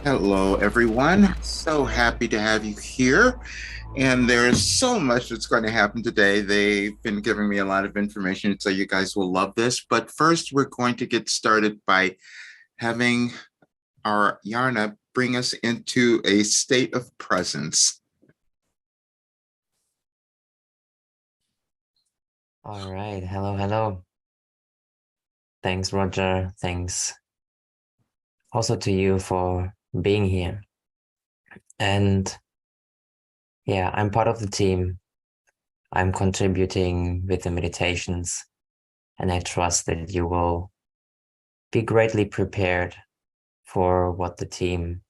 Hello, everyone. So happy to have you here. And there's so much that's going to happen today. They've been giving me a lot of information, so you guys will love this. But first, we're going to get started by having our Yarna bring us into a state of presence. All right. Hello, hello. Thanks, Roger. Thanks also to you for being here. And yeah, I'm part of the team. I'm contributing with the meditations, and I trust that you will be greatly prepared for what the team,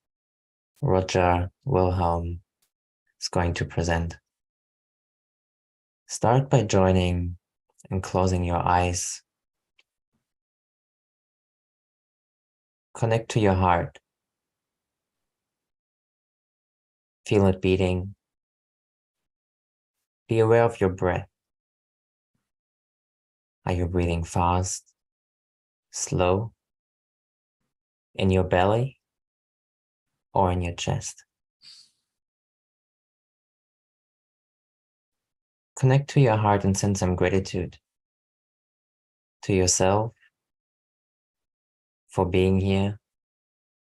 Roger, Wilhelm, is going to present. Start by joining and closing your eyes. Connect to your heart. Feel it beating. Be aware of your breath. Are you breathing fast, slow, in your belly, or in your chest? Connect to your heart and send some gratitude to yourself for being here,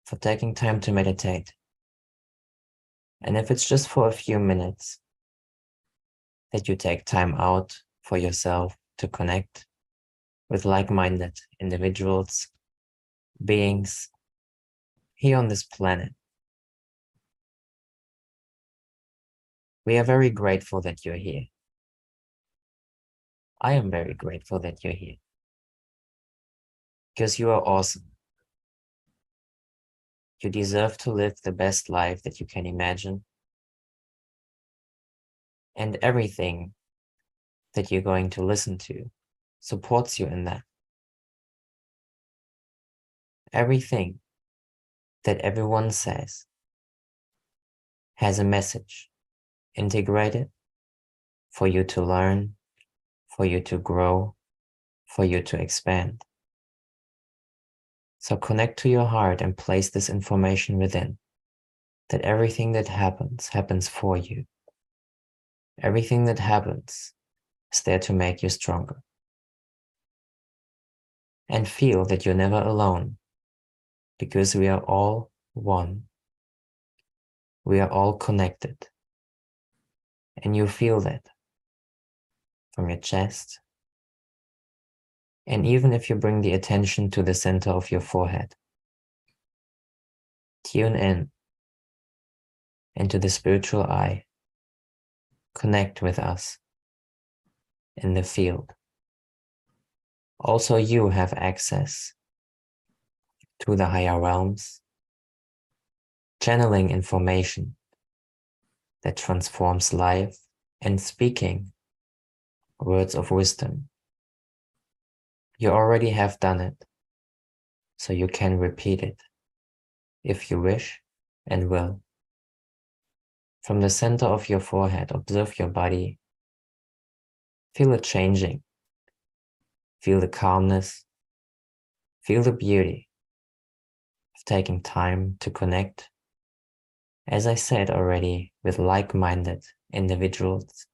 for taking time to meditate. And if it's just for a few minutes, that you take time out for yourself to connect with like-minded individuals, beings here on this planet. We are very grateful that you're here. I am very grateful that you're here because you are awesome. You deserve to live the best life that you can imagine. And everything that you're going to listen to supports you in that. Everything that everyone says has a message integrated for you to learn, for you to grow, for you to expand. So connect to your heart and place this information within, that everything that happens for you. Everything that happens is there to make you stronger. And feel that you're never alone, because we are all one. We are all connected. And you feel that from your chest. And even if you bring the attention to the center of your forehead, tune in into the spiritual eye. Connect with us in the field. Also, you have access to the higher realms, channeling information that transforms life and speaking words of wisdom. You already have done it, so you can repeat it if you wish and will. From the center of your forehead, observe your body. Feel it changing. Feel the calmness. Feel the beauty of taking time to connect, as I said already, with like-minded individuals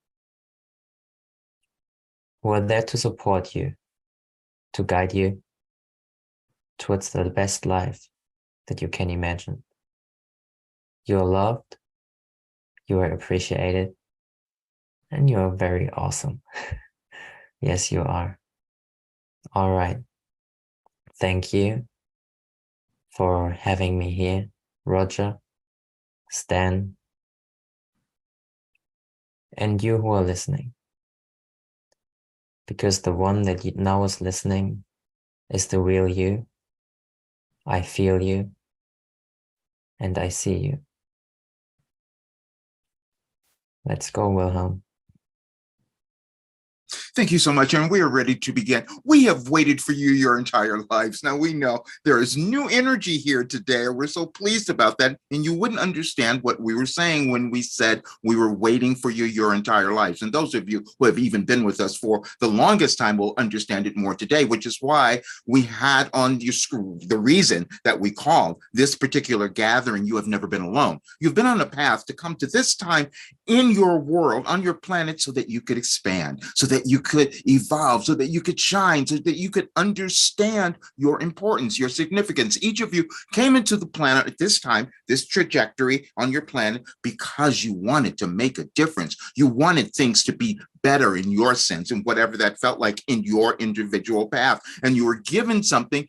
who are there to support you, to guide you towards the best life that you can imagine. You are loved, you are appreciated, and you are very awesome. Yes, you are. All right. Thank you for having me here, Roger, Stan, and you who are listening. Because the one that now is listening is the real you. I feel you, and I see you. Let's go, Wilhelm. Thank you so much. And we are ready to begin. We have waited for you your entire lives. Now we know there is new energy here today. We're so pleased about that. And you wouldn't understand what we were saying when we said we were waiting for you your entire lives. And those of you who have even been with us for the longest time will understand it more today, which is why we had on your screen the reason that we called this particular gathering, You Have Never Been Alone. You've been on a path to come to this time in your world, on your planet, so that you could expand, so that you could evolve, so that you could shine, so that you could understand your importance, your significance. Each of you came into the planet at this time, this trajectory on your planet, because you wanted to make a difference. You wanted things to be better in your sense, and whatever that felt like in your individual path. And you were given something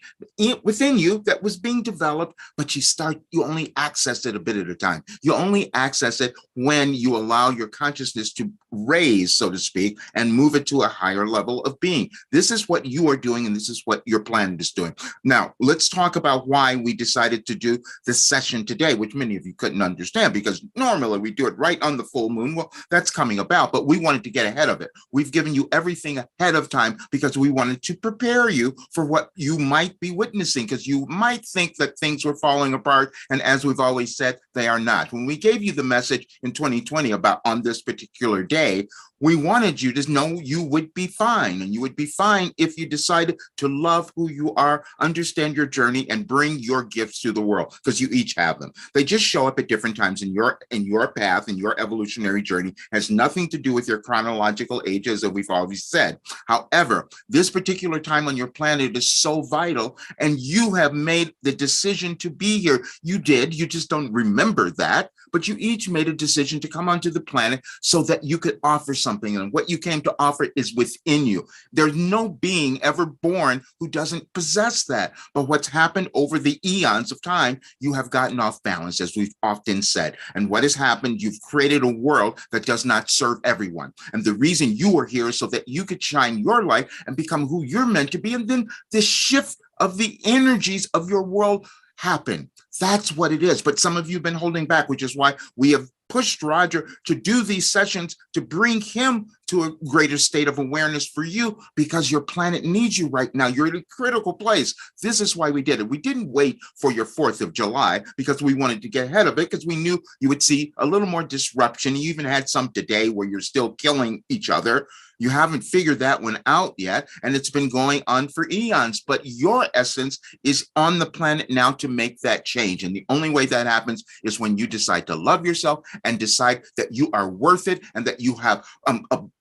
within you that was being developed, but you only access it a bit at a time. You only access it when you allow your consciousness to raise, so to speak, and move it to a higher level of being. This is what you are doing, and this is what your planet is doing. Now, let's talk about why we decided to do this session today, which many of you couldn't understand, because normally we do it right on the full moon. Well, that's coming about, but we wanted to get ahead of it. We've given you everything ahead of time because we wanted to prepare you for what you might be witnessing, because you might think that things were falling apart. And as we've always said, they are not. When we gave you the message in 2020 about on this particular day, we wanted you to know you would be fine, and you would be fine if you decided to love who you are, understand your journey, and bring your gifts to the world, because you each have them. They just show up at different times in your path, and your evolutionary journey has nothing to do with your chronological age, as we've always said. However, this particular time on your planet is so vital, and you have made the decision to be here. You did, you just don't remember that, but you each made a decision to come onto the planet so that you could offer something. And what you came to offer is within you. There's no being ever born who doesn't possess that. But what's happened over the eons of time, you have gotten off balance, as we've often said. And what has happened, you've created a world that does not serve everyone. And the reason you are here is so that you could shine your light and become who you're meant to be. And then the shift of the energies of your world happen. That's what it is. But some of you have been holding back, which is why we have pushed Roger to do these sessions, to bring him to a greater state of awareness for you, because your planet needs you right now. You're in a critical place. This is why we did it. We didn't wait for your 4th of July because we wanted to get ahead of it, because we knew you would see a little more disruption. You even had some today where you're still killing each other. You haven't figured that one out yet, and it's been going on for eons. But your essence is on the planet now to make that change. And the only way that happens is when you decide to love yourself and decide that you are worth it, and that you have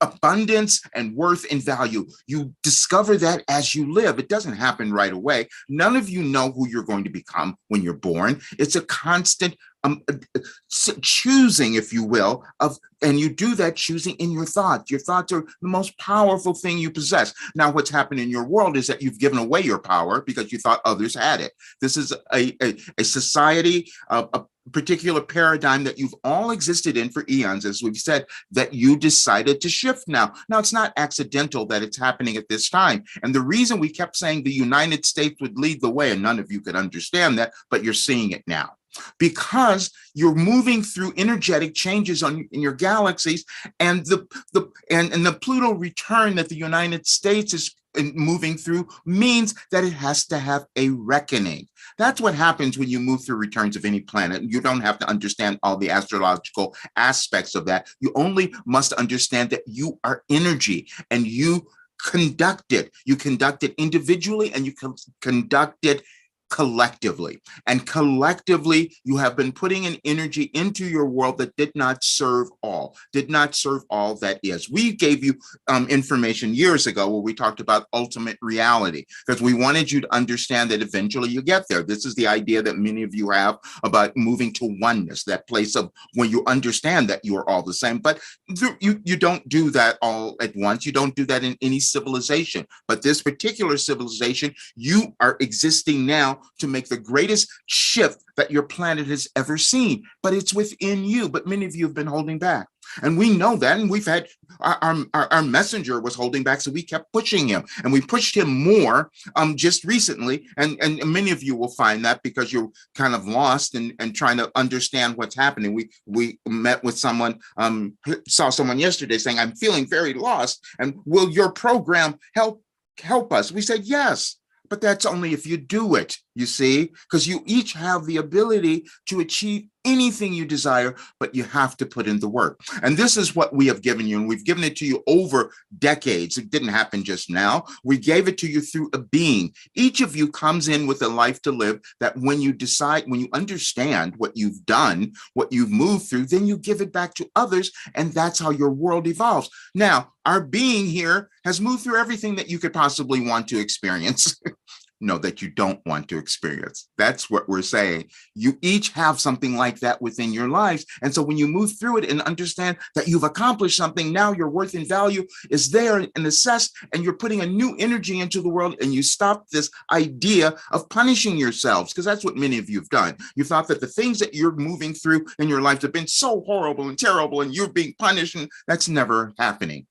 abundance and worth and value. You discover that as you live. It doesn't happen right away. None of you know who you're going to become when you're born. It's a constant choosing, if you will, and you do that choosing in your thoughts. Your thoughts are the most powerful thing you possess. Now, what's happened in your world is that you've given away your power because you thought others had it. This is a society, a particular paradigm that you've all existed in for eons, as we've said, that you decided to shift now. Now, it's not accidental that it's happening at this time. And the reason we kept saying the United States would lead the way, and none of you could understand that, but you're seeing it now, because you're moving through energetic changes in your galaxies, and the Pluto return that the United States is moving through means that it has to have a reckoning. That's what happens when you move through returns of any planet. You don't have to understand all the astrological aspects of that. You only must understand that you are energy, and you conduct it. You conduct it individually, and you conduct it collectively. And collectively, you have been putting an energy into your world that did not serve all that is. We gave you information years ago where we talked about ultimate reality, because we wanted you to understand that eventually you get there. This is the idea that many of you have about moving to oneness, that place of when you understand that you are all the same. But you don't do that all at once. You don't do that in any civilization. But this particular civilization, you are existing now to make the greatest shift that your planet has ever seen. But it's within you. But many of you have been holding back. And we know that, and we've had our messenger was holding back, so we kept pushing him, and we pushed him more just recently. And many of you will find that because you're kind of lost and trying to understand what's happening. We met with someone, saw someone yesterday saying, "I'm feeling very lost, and will your program help us?" We said yes. But that's only if you do it, you see, because you each have the ability to achieve anything you desire, but you have to put in the work. And this is what we have given you, and we've given it to you over decades. It didn't happen just now. We gave it to you through a being. Each of you comes in with a life to live that when you decide, when you understand what you've done, what you've moved through, then you give it back to others, and that's how your world evolves. Now, our being here has moved through everything that you could possibly want to experience. No, that you don't want to experience. That's what we're saying. You each have something like that within your lives. And so when you move through it and understand that you've accomplished something, now your worth and value is there and assessed, and you're putting a new energy into the world, and you stop this idea of punishing yourselves, because that's what many of you have done. You thought that the things that you're moving through in your life have been so horrible and terrible, and you're being punished, and that's never happening.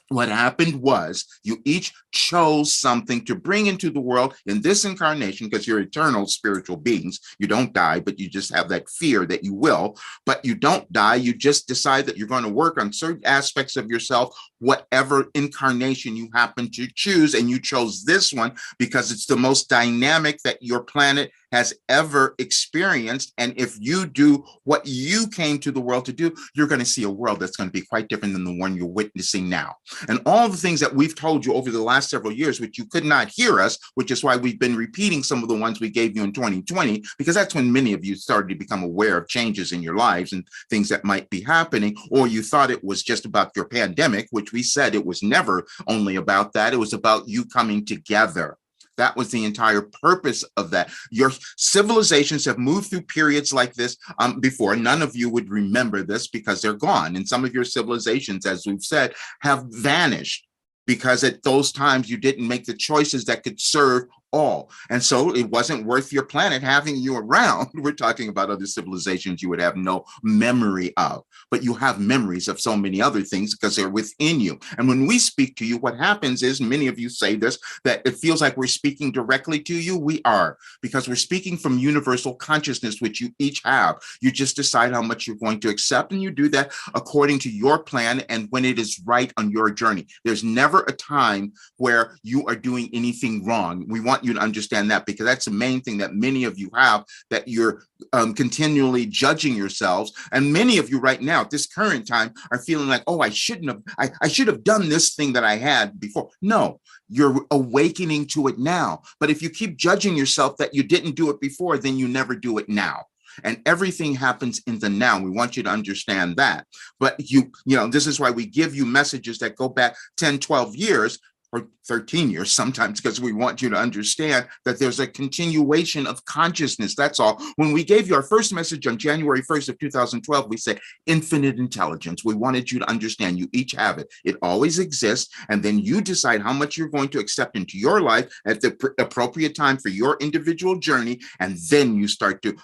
What happened was you each chose something to bring into the world in this incarnation, because you're eternal spiritual beings. You don't die, but you just have that fear that you will, but you don't die. You just decide that you're going to work on certain aspects of yourself, whatever incarnation you happen to choose. And you chose this one because it's the most dynamic that your planet has ever experienced. And if you do what you came to the world to do, you're going to see a world that's going to be quite different than the one you're witnessing now. And all the things that we've told you over the last several years, which you could not hear us, which is why we've been repeating some of the ones we gave you in 2020, because that's when many of you started to become aware of changes in your lives and things that might be happening, or you thought it was just about your pandemic, which we said it was never only about that. It was about you coming together. That was the entire purpose of that. Your civilizations have moved through periods like this before. None of you would remember this because they're gone. And some of your civilizations, as we've said, have vanished because at those times you didn't make the choices that could serve all. And so it wasn't worth your planet having you around. We're talking about other civilizations you would have no memory of, but you have memories of so many other things because they're within you. And when we speak to you, what happens is, many of you say this, that it feels like we're speaking directly to you. We are, because we're speaking from universal consciousness, which you each have. You just decide how much you're going to accept, and you do that according to your plan and when it is right on your journey. There's never a time where you are doing anything wrong. We want you to understand that, because that's the main thing that many of you have, that you're continually judging yourselves. And many of you right now at this current time are feeling like, oh, I should have done this thing that I had before. No, you're awakening to it now. But if you keep judging yourself that you didn't do it before, then you never do it now. And everything happens in the now. We want you to understand that. But you know, this is why we give you messages that go back 10, 12 years, or 13 years sometimes, because we want you to understand that there's a continuation of consciousness. That's all. When we gave you our first message on January 1st of 2012, we said infinite intelligence. We wanted you to understand you each have it. It always exists. And then you decide how much you're going to accept into your life at the appropriate time for your individual journey. And then you start to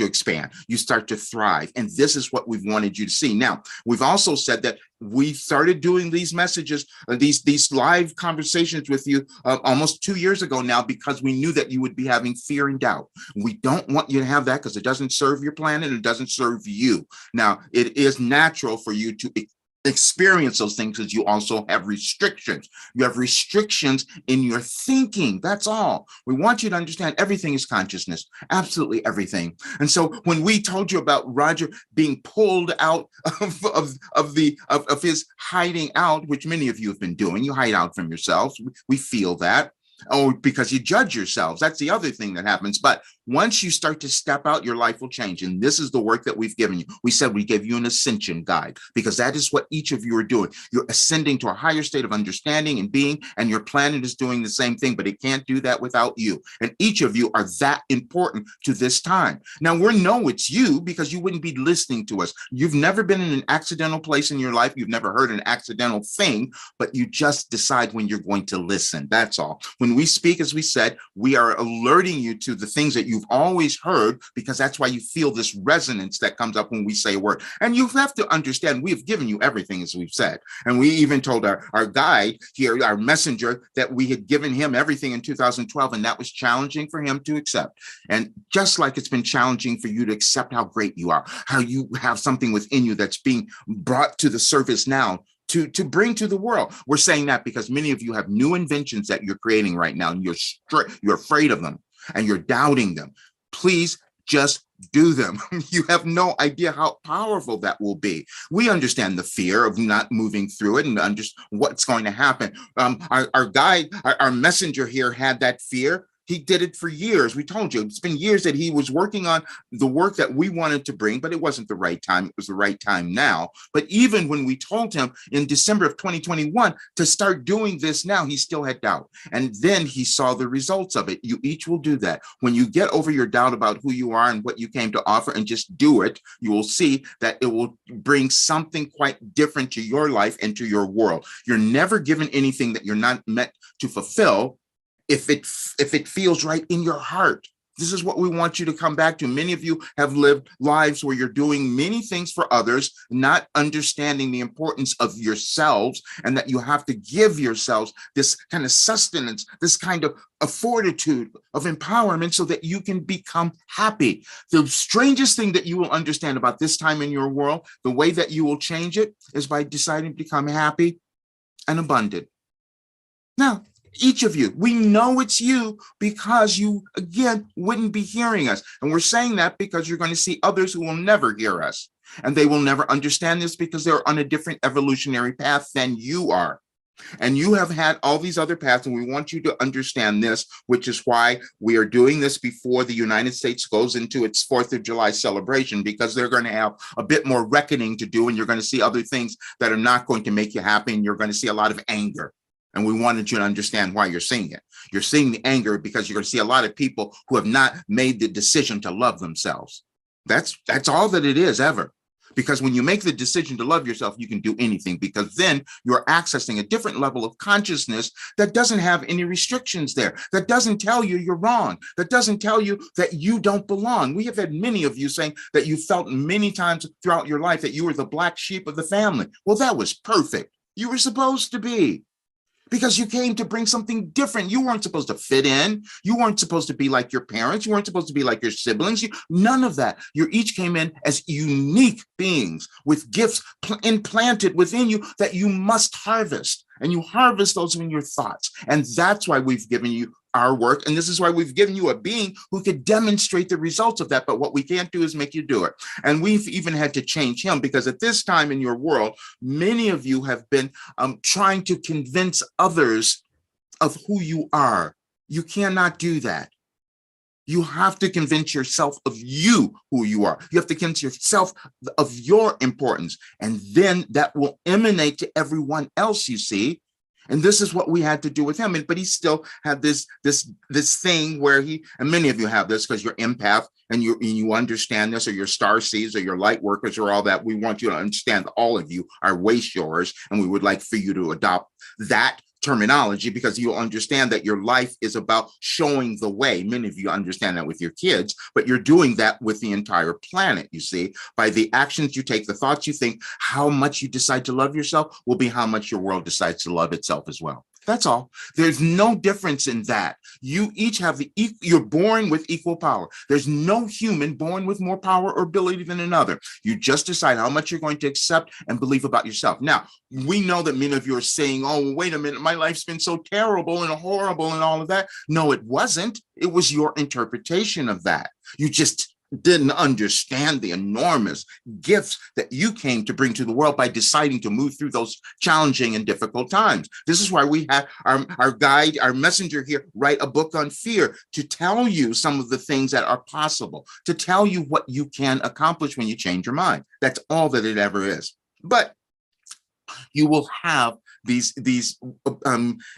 expand, you start to thrive. And this is what we've wanted you to see. Now, we've also said that we started doing these messages, these live conversations with you almost 2 years ago now, because we knew that you would be having fear and doubt. We don't want you to have that, because it doesn't serve your planet and it doesn't serve you. Now, it is natural for you to experience those things, because you also have restrictions. You have restrictions in your thinking. That's all. We want you to understand everything is consciousness, absolutely everything. And so when we told you about Roger being pulled out of his hiding out, which many of you have been doing, you hide out from yourselves. We feel that. Oh, because you judge yourselves. That's the other thing that happens. But Once you start to step out, your life will change. And this is the work that we've given you. We said we gave you an ascension guide because that is what each of you are doing. You're ascending to a higher state of understanding and being, and your planet is doing the same thing, but it can't do that without you. And each of you are that important to this time. Now, we know it's you because you wouldn't be listening to us. You've never been in an accidental place in your life. You've never heard an accidental thing, but you just decide when you're going to listen. That's all. When we speak, as we said, we are alerting you to the things that you've always heard, because that's why you feel this resonance that comes up when we say a word. And you have to understand, we have given you everything, as we've said. And we even told our guide here, our messenger, that we had given him everything in 2012, and that was challenging for him to accept. And just like it's been challenging for you to accept how great you are, how you have something within you that's being brought to the surface now, to bring to the world. We're saying that because many of you have new inventions that you're creating right now, and you're afraid of them and you're doubting them. Please just do them. You have no idea how powerful that will be. We understand the fear of not moving through it and understand what's going to happen. Our guide, our messenger here had that fear. He did it for years. We told you, it's been years that he was working on the work that we wanted to bring, but it wasn't the right time. It was the right time now. But even when we told him in December of 2021 to start doing this now, he still had doubt. And then he saw the results of it. You each will do that. When you get over your doubt about who you are and what you came to offer and just do it, you will see that it will bring something quite different to your life and to your world. You're never given anything that you're not meant to fulfill if it feels right in your heart. This is what we want you to come back to. Many of you have lived lives where you're doing many things for others, not understanding the importance of yourselves, and that you have to give yourselves this kind of sustenance, this kind of a fortitude of empowerment so that you can become happy. The strangest thing that you will understand about this time in your world, the way that you will change it, is by deciding to become happy and abundant. Now, each of you, we know it's you because you, again, wouldn't be hearing us. And we're saying that because you're going to see others who will never hear us. And they will never understand this because they're on a different evolutionary path than you are. And you have had all these other paths, and we want you to understand this, which is why we are doing this before the United States goes into its 4th of July celebration, because they're going to have a bit more reckoning to do, and you're going to see other things that are not going to make you happy, and you're going to see a lot of anger. And we wanted you to understand why you're seeing it. You're seeing the anger because you're going to see a lot of people who have not made the decision to love themselves. That's all that it is ever. Because when you make the decision to love yourself, you can do anything, because then you're accessing a different level of consciousness that doesn't have any restrictions there, that doesn't tell you you're wrong, that doesn't tell you that you don't belong. We have had many of you saying that you felt many times throughout your life that you were the black sheep of the family. Well, that was perfect. You were supposed to be. Because you came to bring something different. You weren't supposed to fit in. You weren't supposed to be like your parents. You weren't supposed to be like your siblings. None of that. You each came in as unique beings with gifts implanted within you that you must harvest. And you harvest those in your thoughts. And that's why we've given you our work. And this is why we've given you a being who could demonstrate the results of that. But what we can't do is make you do it. And we've even had to change him, because at this time in your world, many of you have been trying to convince others of who you are. You cannot do that. You have to convince yourself of you, who you are. You have to convince yourself of your importance. And then that will emanate to everyone else, you see. And this is what we had to do with him. But he still had this thing where and many of you have this because you're empath and you understand this, or your star seeds, or your light workers, or all that. We want you to understand that all of you are way showers, and we would like for you to adopt that terminology, because you'll understand that your life is about showing the way. Many of you understand that with your kids, but you're doing that with the entire planet, you see. By the actions you take, the thoughts you think, how much you decide to love yourself will be how much your world decides to love itself as well. That's all. There's no difference in that. You each have you're born with equal power. There's no human born with more power or ability than another. You just decide how much you're going to accept and believe about yourself. Now, we know that many of you are saying, oh, wait a minute, my life's been so terrible and horrible and all of that. No, it wasn't. It was your interpretation of that. You just didn't understand the enormous gifts that you came to bring to the world by deciding to move through those challenging and difficult times. This is why we have our guide, our messenger here, write a book on fear to tell you some of the things that are possible, to tell you what you can accomplish when you change your mind. That's all that it ever is. But you will have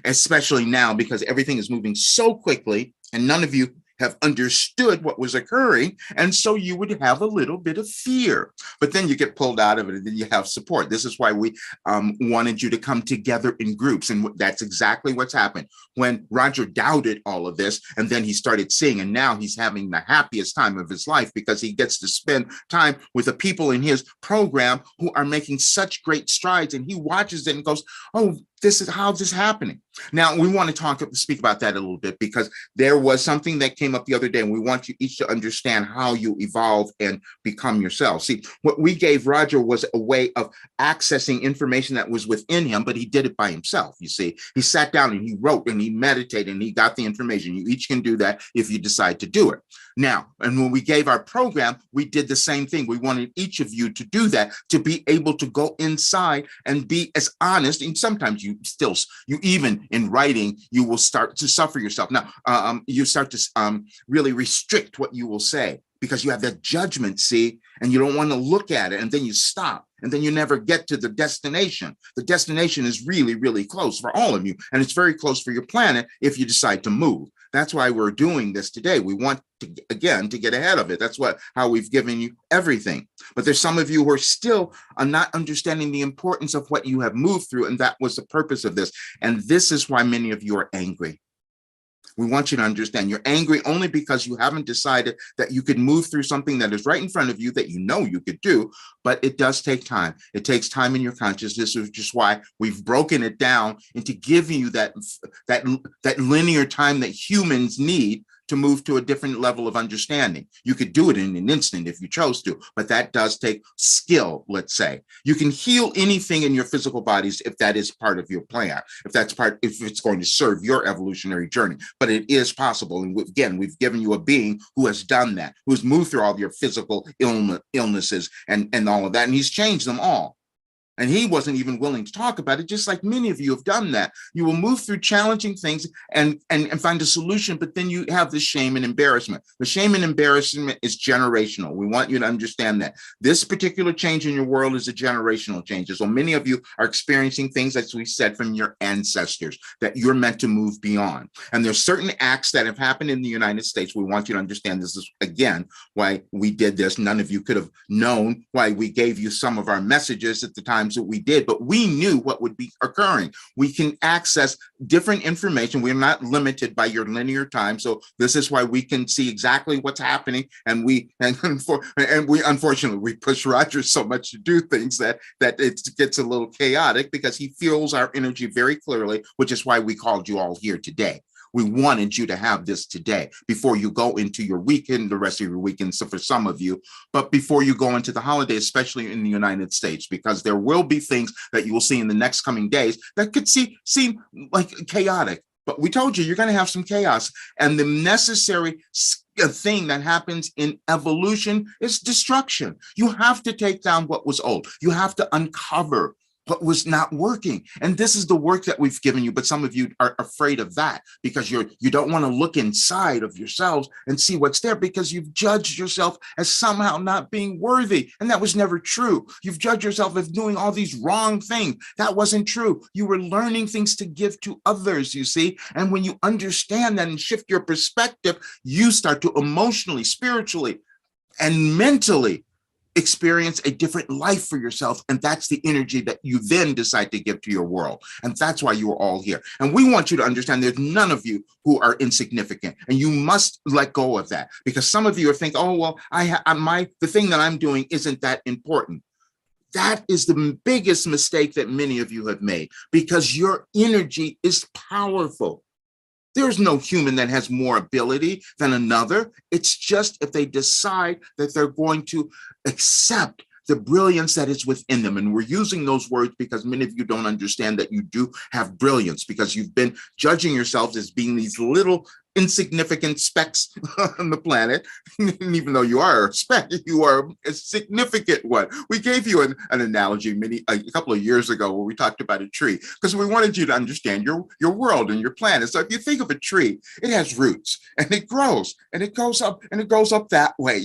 especially now, because everything is moving so quickly and none of you have understood what was occurring. And so you would have a little bit of fear, but then you get pulled out of it and then you have support. This is why we wanted you to come together in groups. And that's exactly what's happened. When Roger doubted all of this, and then he started seeing, and now he's having the happiest time of his life because he gets to spend time with the people in his program who are making such great strides. And he watches it and goes, oh, this is how this is happening. Now, we want to speak about that a little bit, because there was something that came up the other day, and we want you each to understand how you evolve and become yourself. See, what we gave Roger was a way of accessing information that was within him, but he did it by himself. You see, he sat down and he wrote and he meditated and he got the information. You each can do that if you decide to do it. Now, and when we gave our program, we did the same thing. We wanted each of you to do that, to be able to go inside and be as honest. And sometimes you even in writing, you will start to suffer yourself. Now, you start to really restrict what you will say, because you have that judgment, see, and you don't want to look at it, and then you stop, and then you never get to the destination. The destination is really, really close for all of you, and it's very close for your planet if you decide to move. That's why we're doing this today. We want to, again, to get ahead of it. That's how we've given you everything. But there's some of you who are still not understanding the importance of what you have moved through, and that was the purpose of this. And this is why many of you are angry. We want you to understand you're angry only because you haven't decided that you could move through something that is right in front of you that you know you could do, but it does take time. It takes time in your consciousness, which is why we've broken it down into giving you that linear time that humans need to move to a different level of understanding. You could do it in an instant if you chose to, but that does take skill, let's say. You can heal anything in your physical bodies if that is part of your plan, if it's going to serve your evolutionary journey. But it is possible. And again, we've given you a being who has done that, who's moved through all of your physical illnesses and all of that, and he's changed them all. And he wasn't even willing to talk about it, just like many of you have done that. You will move through challenging things and find a solution, but then you have the shame and embarrassment. The shame and embarrassment is generational. We want you to understand that. This particular change in your world is a generational change. So many of you are experiencing things, as we said, from your ancestors that you're meant to move beyond. And there's certain acts that have happened in the United States. We want you to understand this is, again, why we did this. None of you could have known why we gave you some of our messages at the time that we did, but we knew what would be occurring. We can access different information. We're not limited by your linear time. So this is why we can see exactly what's happening. And we unfortunately, we push Roger so much to do things that it gets a little chaotic, because he feels our energy very clearly, which is why we called you all here today. We wanted you to have this today before you go into your weekend, the rest of your weekend, so for some of you, but before you go into the holiday, especially in the United States, because there will be things that you will see in the next coming days that could seem like chaotic. But we told you, you're going to have some chaos. And the necessary thing that happens in evolution is destruction. You have to take down what was old. You have to uncover what was not working. And this is the work that we've given you. But some of you are afraid of that because you don't want to look inside of yourselves and see what's there, because you've judged yourself as somehow not being worthy. And that was never true. You've judged yourself as doing all these wrong things. That wasn't true. You were learning things to give to others, you see. And when you understand that and shift your perspective, you start to emotionally, spiritually, and mentally experience a different life for yourself. And that's the energy that you then decide to give to your world. And that's why you are all here. And we want you to understand there's none of you who are insignificant, and you must let go of that, because some of you are thinking, oh, well, the thing that I'm doing isn't that important. That is the biggest mistake that many of you have made, because your energy is powerful. There's no human that has more ability than another. It's just if they decide that they're going to accept the brilliance that is within them. And we're using those words because many of you don't understand that you do have brilliance, because you've been judging yourselves as being these little insignificant specks on the planet. And even though you are a speck, you are a significant one. We gave you an analogy a couple of years ago where we talked about a tree because we wanted you to understand your world and your planet. So if you think of a tree, it has roots and it grows and it goes up and it goes up that way,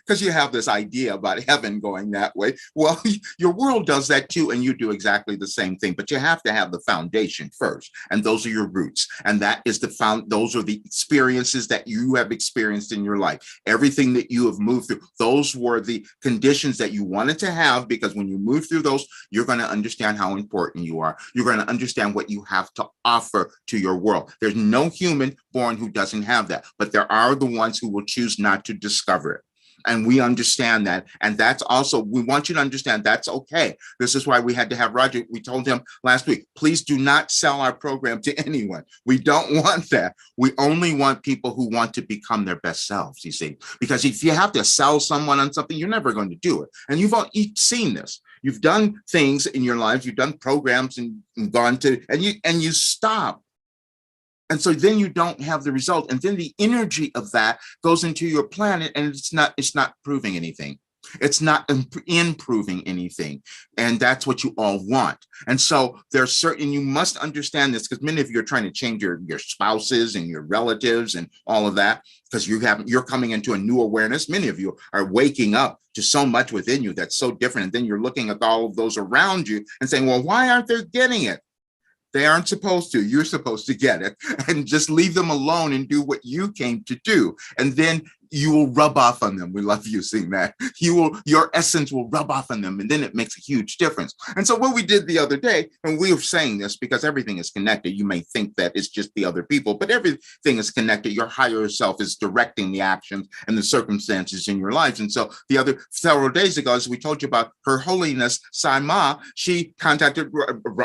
because you have this idea about heaven going that way. Well, your world does that too, and you do exactly the same thing, but you have to have the foundation first, and those are your roots, and that is those are the experiences that you have experienced in your life. Everything that you have moved through, those were the conditions that you wanted to have, because when you move through those, you're going to understand how important you are. You're going to understand what you have to offer to your world. There's no human born who doesn't have that, but there are the ones who will choose not to discover it. And we understand that. And that's also, we want you to understand that's okay. This is why we had to have Roger. We told him last week, please do not sell our program to anyone. We don't want that. We only want people who want to become their best selves, you see, because if you have to sell someone on something, you're never going to do it. And you've all seen this. You've done things in your lives, you've done programs and gone to, and you stop. And so then you don't have the result. And then the energy of that goes into your planet, and it's not proving anything. It's not improving anything. And that's what you all want. And so there's certain, you must understand this, because many of you are trying to change your spouses and your relatives and all of that, because you're coming into a new awareness. Many of you are waking up to so much within you that's so different. And then you're looking at all of those around you and saying, well, why aren't they getting it? They aren't supposed to. You're supposed to get it, and just leave them alone and do what you came to do. And then you will rub off on them. We love using that. Your essence will rub off on them, and then it makes a huge difference. And so what we did the other day, and we were saying this because everything is connected. You may think that it's just the other people, but everything is connected. Your higher self is directing the actions and the circumstances in your lives. And so the other several days ago, as we told you about Her Holiness Saima, she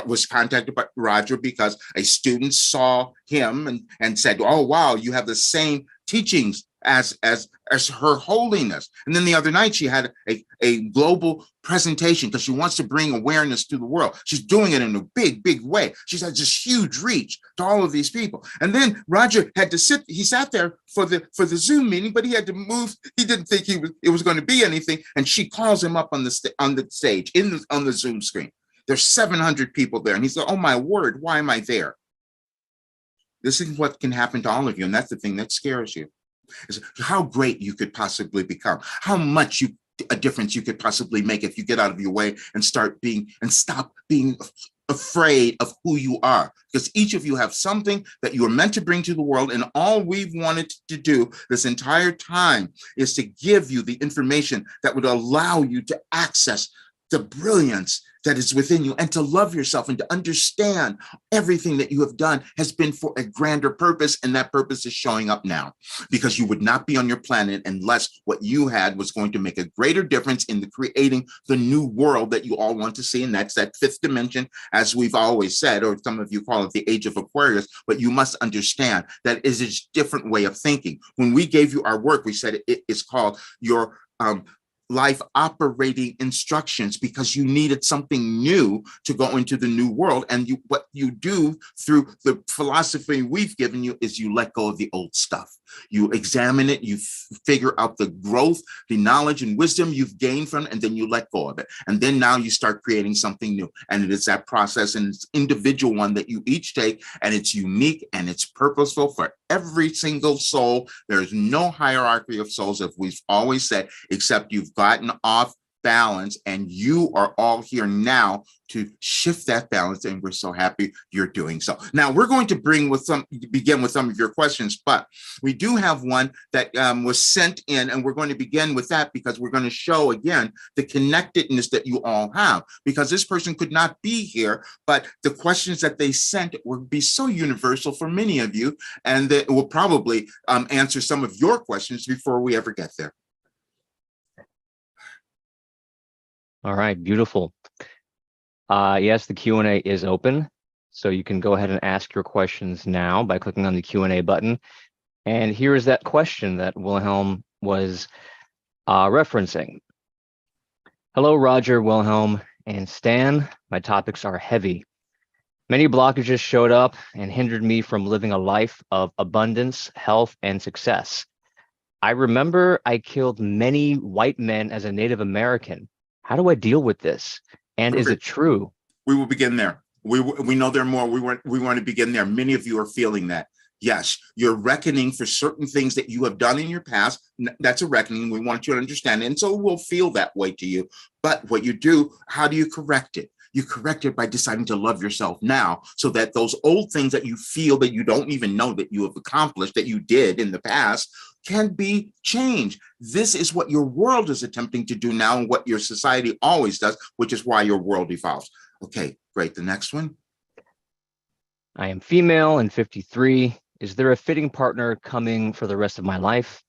was contacted by Roger because a student saw him and said, oh, wow, you have the same teachings as Her Holiness. And then the other night she had a global presentation because she wants to bring awareness to the world. She's doing it in a big way. She's had this huge reach to all of these people. And then Roger had to he sat there for the Zoom meeting, but he had to move. He didn't think it was going to be anything. And she calls him up on the stage on the Zoom screen. There's 700 people there. And he said, oh my word, why am I there? This is what can happen to all of you. And that's the thing that scares you, is how great you could possibly become, how much a difference you could possibly make if you get out of your way and stop being afraid of who you are. Because each of you have something that you are meant to bring to the world. And all we've wanted to do this entire time is to give you the information that would allow you to access the brilliance that is within you, and to love yourself and to understand everything that you have done has been for a grander purpose, and that purpose is showing up now, because you would not be on your planet unless what you had was going to make a greater difference in the creating the new world that you all want to see. And that's that fifth dimension, as we've always said, or some of you call it the age of Aquarius, but you must understand that is a different way of thinking. When we gave you our work, we said it is called your life operating instructions, because you needed something new to go into the new world. And what you do through the philosophy we've given you is you let go of the old stuff. You examine it, you figure out the growth, the knowledge and wisdom you've gained from it, and then you let go of it. And then now you start creating something new. And it is that process, and it's individual one that you each take, and it's unique and it's purposeful for every single soul. There's no hierarchy of souls, as we've always said, except you've gotten off balance, and you are all here now to shift that balance, and we're so happy you're doing so. Now we're going to begin with some of your questions, but we do have one that was sent in, and we're going to begin with that because we're going to show again the connectedness that you all have, because this person could not be here, but the questions that they sent would be so universal for many of you, and that will probably answer some of your questions before we ever get there. All right, beautiful. Yes, the Q&A is open, so you can go ahead and ask your questions now by clicking on the Q&A button. And here is that question that Wilhelm was referencing. Hello, Roger, Wilhelm, and Stan. My topics are heavy. Many blockages showed up and hindered me from living a life of abundance, health, and success. I remember I killed many white men as a Native American. How do I deal with this? And is it Perfect. true? We will begin there. We know there are more. We want to begin there. Many of you are feeling that. Yes, you're reckoning for certain things that you have done in your past. That's a reckoning. We want you to understand it. And so we'll feel that way to you. But what you do, how do you correct it? You correct it by deciding to love yourself now, so that those old things that you feel that you don't even know that you have accomplished, that you did in the past, can be changed. This is what your world is attempting to do now, and what your society always does, which is why your world evolves. Okay, great. The next one. I am female and 53. Is there a fitting partner coming for the rest of my life?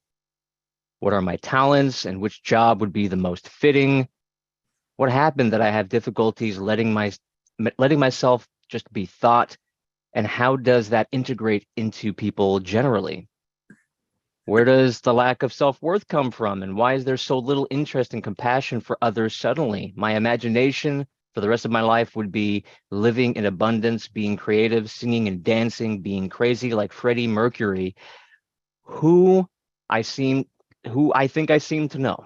What are my talents and which job would be the most fitting? What happened that I have difficulties letting myself just be thought? And how does that integrate into people generally? Where does the lack of self-worth come from? And why is there so little interest and compassion for others suddenly? My imagination for the rest of my life would be living in abundance, being creative, singing and dancing, being crazy like Freddie Mercury, who I think I seem to know.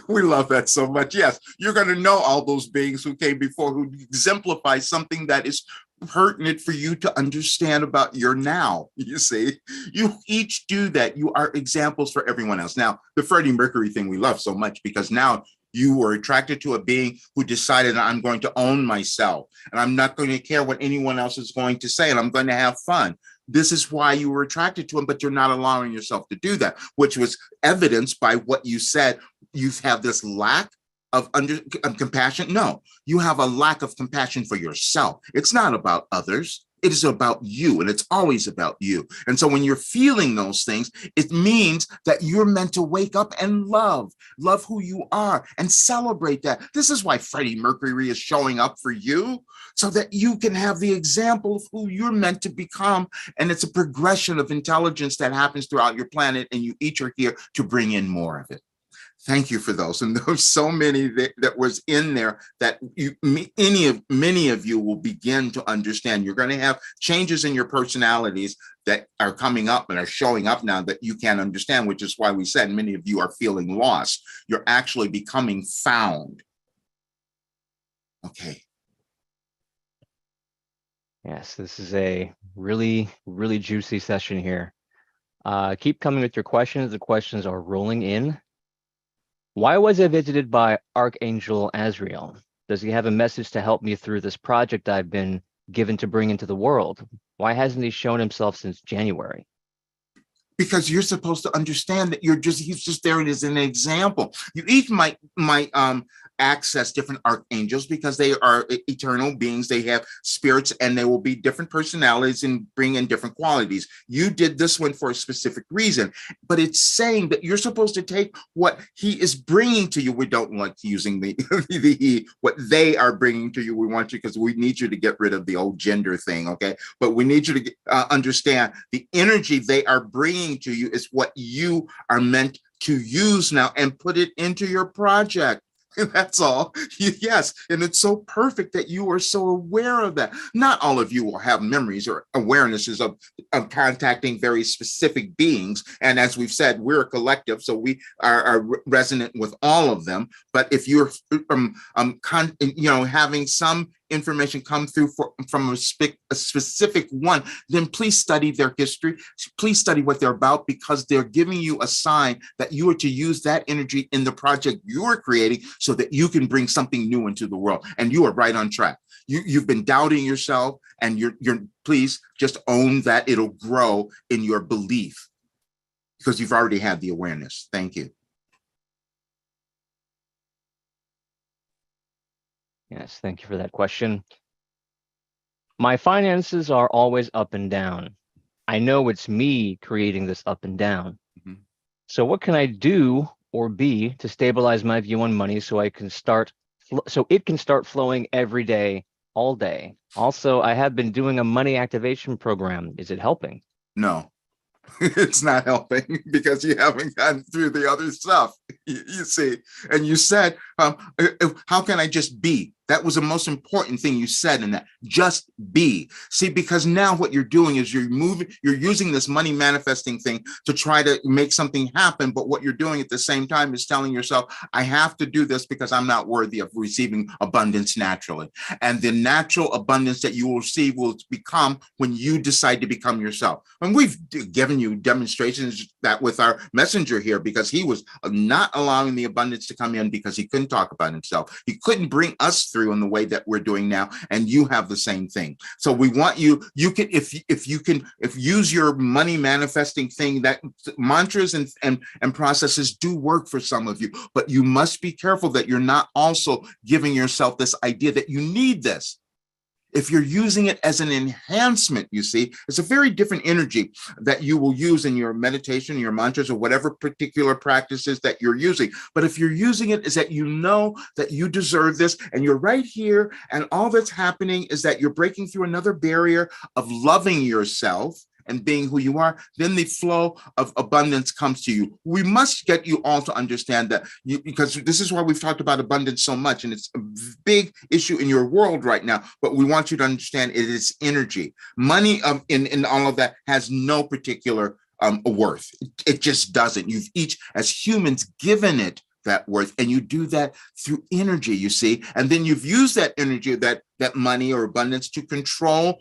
We love that so much. Yes, you're going to know all those beings who came before, who exemplify something that is pertinent for you to understand about your now. You see, you each do that. You are examples for everyone else. Now, the Freddie Mercury thing we love so much, because now you were attracted to a being who decided, I'm going to own myself and I'm not going to care what anyone else is going to say, and I'm going to have fun. This is why you were attracted to him, but you're not allowing yourself to do that, which was evidenced by what you said. You have this lack of compassion. No, you have a lack of compassion for yourself. It's not about others. It is about you, and it's always about you. And so when you're feeling those things, it means that you're meant to wake up and love who you are and celebrate that. This is why Freddie Mercury is showing up for you, so that you can have the example of who you're meant to become. And it's a progression of intelligence that happens throughout your planet, and you each are here to bring in more of it. Thank you for those. And there's so many that was in there that many of you will begin to understand. You're going to have changes in your personalities that are coming up and are showing up now that you can't understand, which is why we said many of you are feeling lost. You're actually becoming found. Okay. Yes, this is a really, really juicy session here. Keep coming with your questions. The questions are rolling in. Why was I visited by Archangel Azrael? Does he have a message to help me through this project I've been given to bring into the world? Why hasn't he shown himself since January? Because you're supposed to understand that he's just there as an example. You each might access different archangels because they are eternal beings. They have spirits, and they will be different personalities and bring in different qualities. You did this one for a specific reason, but it's saying that you're supposed to take what he is bringing to you. We don't like using the he, what they are bringing to you. We want you, because we need you to get rid of the old gender thing, okay? But we need you to understand the energy they are bringing to you is what you are meant to use now and put it into your project. That's all. Yes. And it's so perfect that you are so aware of that. Not all of you will have memories or awarenesses of contacting very specific beings. And as we've said, we're a collective, so we are resonant with all of them. But if you're having some information come through from a specific one, then please study their history. Please study what they're about, because they're giving you a sign that you are to use that energy in the project you're creating, so that you can bring something new into the world. And you are right on track. You've been doubting yourself, and you're please just own that. It'll grow in your belief, because you've already had the awareness. Thank you. Yes, thank you for that question. My finances are always up and down. I know it's me creating this up and down. Mhm. So what can I do or be to stabilize my view on money so it can start flowing every day, all day? Also, I have been doing a money activation program. Is it helping? No. It's not helping, because you haven't gotten through the other stuff. You see, and you said, how can I just be? That was the most important thing you said in that. Just be. See, because now what you're doing is you're using this money manifesting thing to try to make something happen. But what you're doing at the same time is telling yourself, I have to do this because I'm not worthy of receiving abundance naturally. And the natural abundance that you will receive will become when you decide to become yourself. And we've given you demonstrations that with our messenger here, because he was not allowing the abundance to come in because he couldn't talk about himself. He couldn't bring us through in the way that we're doing now, and you have the same thing. So we want you can, if you use your money manifesting thing, that mantras and processes do work for some of you, but you must be careful that you're not also giving yourself this idea that you need this. If you're using it as an enhancement, you see, it's a very different energy that you will use in your meditation, your mantras, or whatever particular practices that you're using. But if you're using it is that you know that you deserve this and you're right here, and all that's happening is that you're breaking through another barrier of loving yourself and being who you are, then the flow of abundance comes to you. We must get you all to understand that, because this is why we've talked about abundance so much, and it's a big issue in your world right now, but we want you to understand it is energy. Money in all of that has no particular worth. It just doesn't. You've each, as humans, given it that worth, and you do that through energy, you see, and then you've used that energy, that money or abundance, to control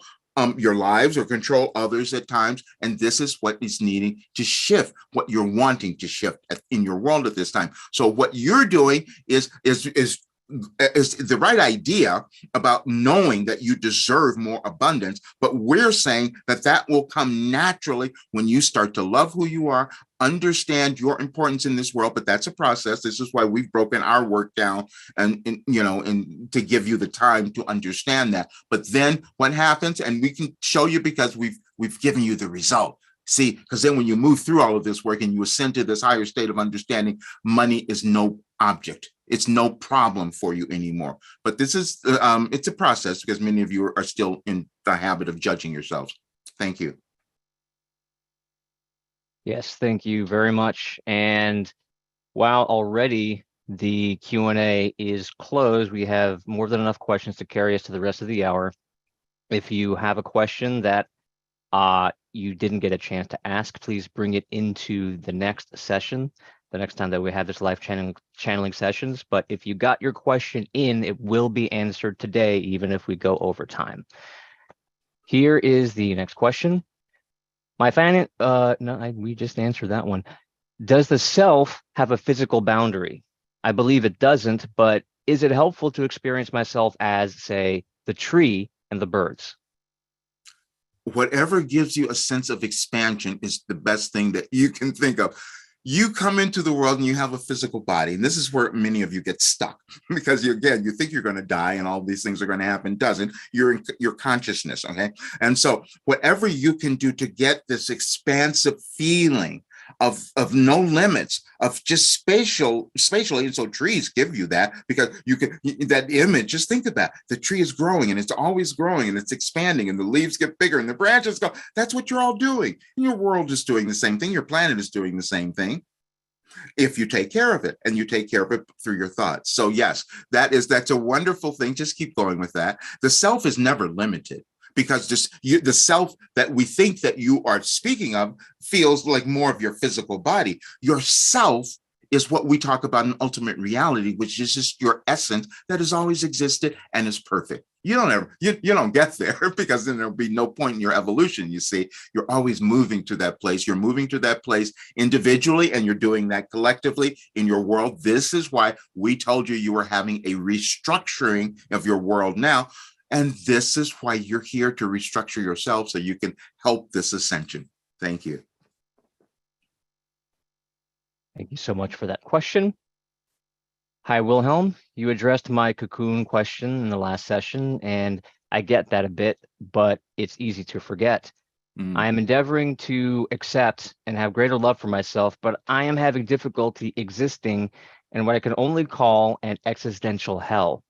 your lives or control others at times. And this is what is needing to shift, what you're wanting to shift in your world at this time. So what you're doing is the right idea about knowing that you deserve more abundance, but we're saying that will come naturally when you start to love who you are, understand your importance in this world. But that's a process. This is why we've broken our work down and to give you the time to understand that. But then what happens, and we can show you because we've given you the result. See, because then when you move through all of this work and you ascend to this higher state of understanding, money is no object. It's no problem for you anymore. But this is, it's a process, because many of you are still in the habit of judging yourselves. Thank you. Yes, thank you very much. And while already the Q&A is closed, we have more than enough questions to carry us to the rest of the hour. If you have a question that you didn't get a chance to ask, please bring it into the next session, the next time that we have this live channeling sessions. But if you got your question in, it will be answered today, even if we go over time. Here is the next question. We just answered that one. Does the self have a physical boundary? I believe it doesn't, but is it helpful to experience myself as, say, the tree and the birds? Whatever gives you a sense of expansion is the best thing that you can think of. You come into the world and you have a physical body. And this is where many of you get stuck, because you think you're going to die and all these things are going to happen. Doesn't. You're in your consciousness. Okay. And so whatever you can do to get this expansive feeling of no limits, of just spatially. And so trees give you that, because you can, that image, just think of that. The tree is growing and it's always growing and it's expanding and the leaves get bigger and the branches go. That's what you're all doing. And your world is doing the same thing. Your planet is doing the same thing, if you take care of it, and you take care of it through your thoughts. So yes, that's a wonderful thing. Just keep going with that. The self is never limited, because the self that we think that you are speaking of feels like more of your physical body. Your self is what we talk about in ultimate reality, which is just your essence that has always existed and is perfect. You don't get there, because then there'll be no point in your evolution. You see, you're always moving to that place. You're moving to that place individually, and you're doing that collectively in your world. This is why we told you were having a restructuring of your world now. And this is why you're here, to restructure yourself so you can help this ascension. Thank you. Thank you so much for that question. Hi, Wilhelm. You addressed my cocoon question in the last session, and I get that a bit, but it's easy to forget. I am endeavoring to accept and have greater love for myself, but I am having difficulty existing in what I can only call an existential hell.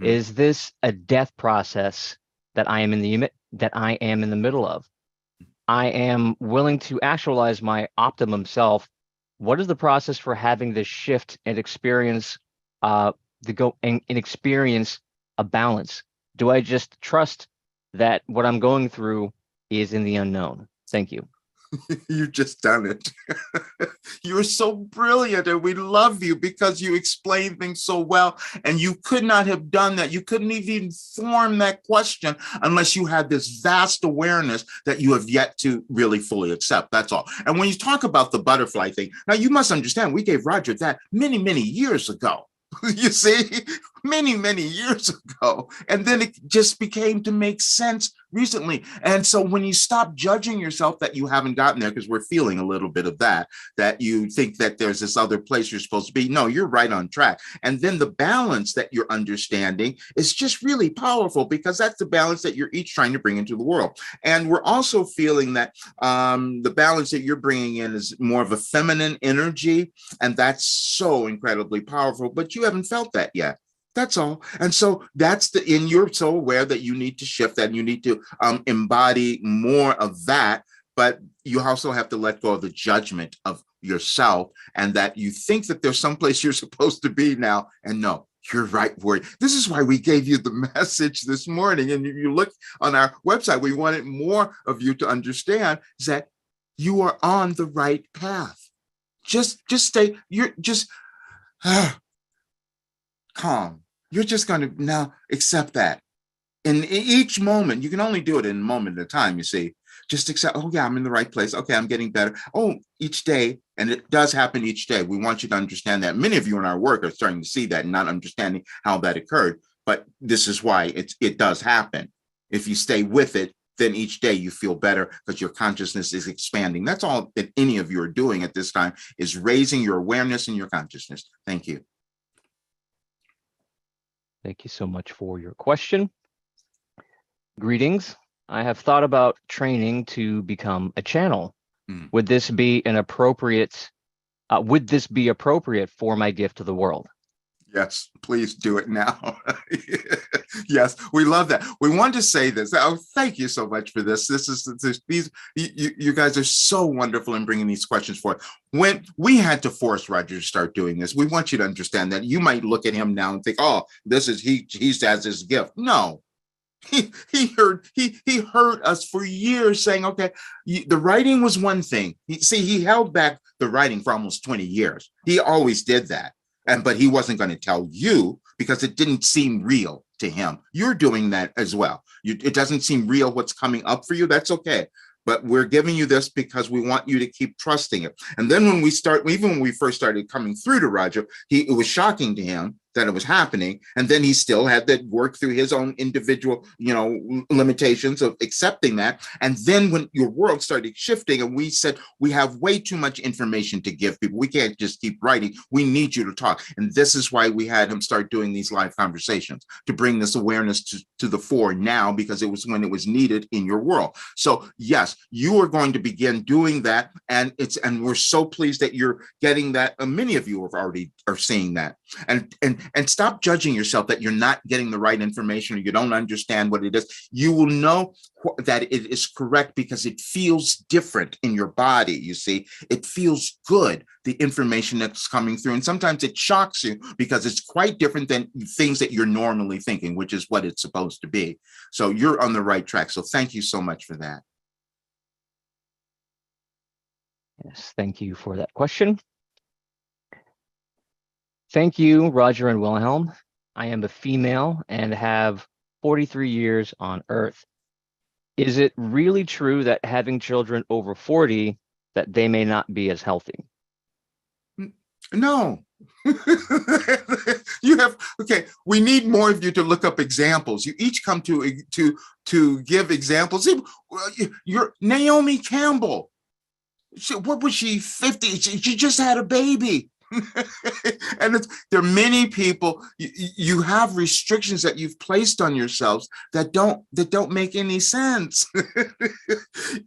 Is this a death process that I am in the middle of? I am willing to actualize my optimum self. What is the process for having this shift and experience experience a balance? Do I just trust that what I'm going through is in the unknown? Thank you. You've just done it. You're so brilliant, and we love you because you explain things so well. And you could not have done that. You couldn't even form that question unless you had this vast awareness that you have yet to really fully accept. That's all. And when you talk about the butterfly thing, now you must understand we gave Roger that many, many years ago. You see, many years ago. And then it just became to make sense recently. And so when you stop judging yourself that you haven't gotten there, because we're feeling a little bit of that you think that there's this other place you're supposed to be. No, you're right on track. And then the balance that you're understanding is just really powerful, because that's the balance that you're each trying to bring into the world. And we're also feeling that the balance that you're bringing in is more of a feminine energy. And that's so incredibly powerful, but you haven't felt that yet. That's all. And so you're so aware that you need to shift that, and you need to embody more of that, but you also have to let go of the judgment of yourself, and that you think that there's someplace you're supposed to be now. And no, you're right, Ward. This is why we gave you the message this morning. And you look on our website, we wanted more of you to understand is that you are on the right path. Just stay, you're just calm. You're just going to now accept that. In each moment, you can only do it in a moment at a time, you see. Just accept, oh yeah, I'm in the right place. Okay, I'm getting better. Oh, each day, and it does happen each day. We want you to understand that. Many of you in our work are starting to see that and not understanding how that occurred. But this is why it does happen. If you stay with it, then each day you feel better because your consciousness is expanding. That's all that any of you are doing at this time, is raising your awareness and your consciousness. Thank you. Thank you so much for your question. Greetings. I have thought about training to become a channel. Would this be appropriate for my gift to the world? Yes, please do it now. Yes, we love that. We wanted to say this. Oh, thank you so much for this. You guys are so wonderful in bringing these questions forward. When we had to force Roger to start doing this, we want you to understand that. You might look at him now and think, oh, he has his gift. No. He heard us for years saying, okay, the writing was one thing. He held back the writing for almost 20 years. He always did that. But he wasn't going to tell you because it didn't seem real to him. You're doing that as well. It doesn't seem real what's coming up for you. That's okay. But we're giving you this because we want you to keep trusting it. And then when we first started coming through to Roger, it was shocking to him that it was happening. And then he still had to work through his own individual, limitations of accepting that. And then when your world started shifting and we said, we have way too much information to give people. We can't just keep writing. We need you to talk. And this is why we had him start doing these live conversations, to bring this awareness to the fore now, because it was when it was needed in your world. So yes, you are going to begin doing that. And we're so pleased that you're getting that. Many of you are seeing that. And stop judging yourself that you're not getting the right information or you don't understand what it is. You will know that it is correct because it feels different in your body. You see, it feels good, the information that's coming through. And sometimes it shocks you because it's quite different than things that you're normally thinking, which is what it's supposed to be. So you're on the right track. So thank you so much for that. Yes, thank you for that question. Thank you, Roger and Wilhelm. I am a female and have 43 years on Earth. Is it really true that having children over 40, that they may not be as healthy? No. Okay, we need more of you to look up examples. You each come to give examples. You're Naomi Campbell. What was she, 50? She just had a baby. And there are many people, you have restrictions that you've placed on yourselves that don't make any sense.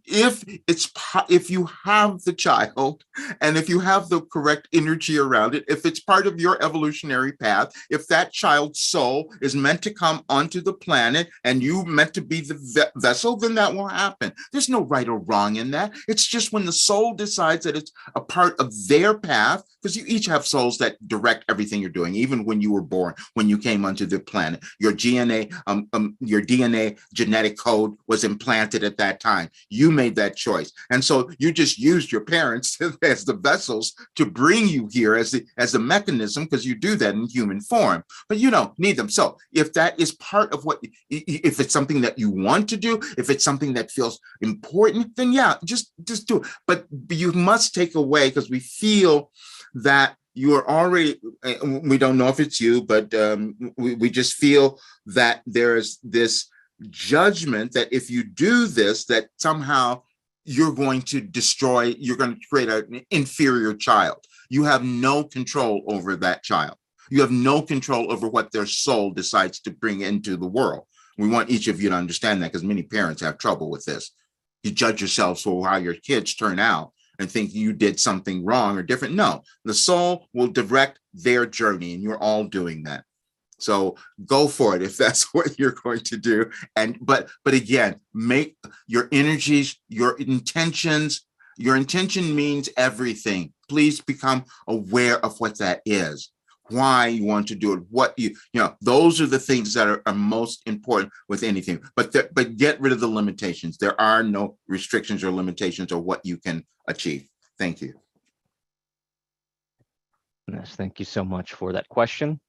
If you have the child and if you have the correct energy around it, if it's part of your evolutionary path, if that child's soul is meant to come onto the planet and you meant to be the vessel, then that will happen. There's no right or wrong in that. It's just when the soul decides that it's a part of their path, because you each have souls that direct everything you're doing, even when you were born, when you came onto the planet. Your DNA genetic code was implanted at that time. You made that choice. And so you just used your parents as the vessels to bring you here as the mechanism, because you do that in human form, but you don't need them. So if that is part of what, if it's something that you want to do, if it's something that feels important, then yeah, just do it. But you must take away, because we feel that you are already, we don't know if it's you, but we just feel that there's this judgment that if you do this, that somehow you're going to create an inferior child. You have no control over that child. You have no control over what their soul decides to bring into the world. We want each of you to understand that, because many parents have trouble with this. You judge yourselves for how your kids turn out and think you did something wrong or different. No, the soul will direct their journey, and you're all doing that. So go for it if that's what you're going to do. And but again, make your energies, your intentions. Your intention means everything. Please become aware of what that is, why you want to do it, what you know. Those are the things that are most important with anything. But get rid of the limitations. There are no restrictions or limitations of what you can achieve. Thank you. Yes, thank you so much for that question.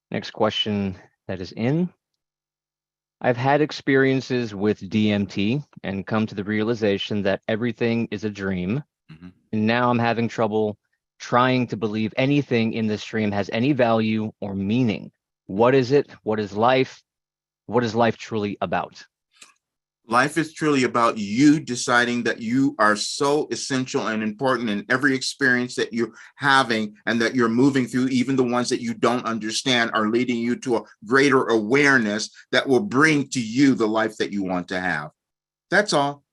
Next question that is in. I've had experiences with DMT and come to the realization that everything is a dream. Mm-hmm. And now I'm having trouble trying to believe anything in this dream has any value or meaning. What is it? What is life? What is life truly about? Life is truly about you deciding that you are so essential and important in every experience that you're having and that you're moving through. Even the ones that you don't understand are leading you to a greater awareness that will bring to you the life that you want to have. That's all.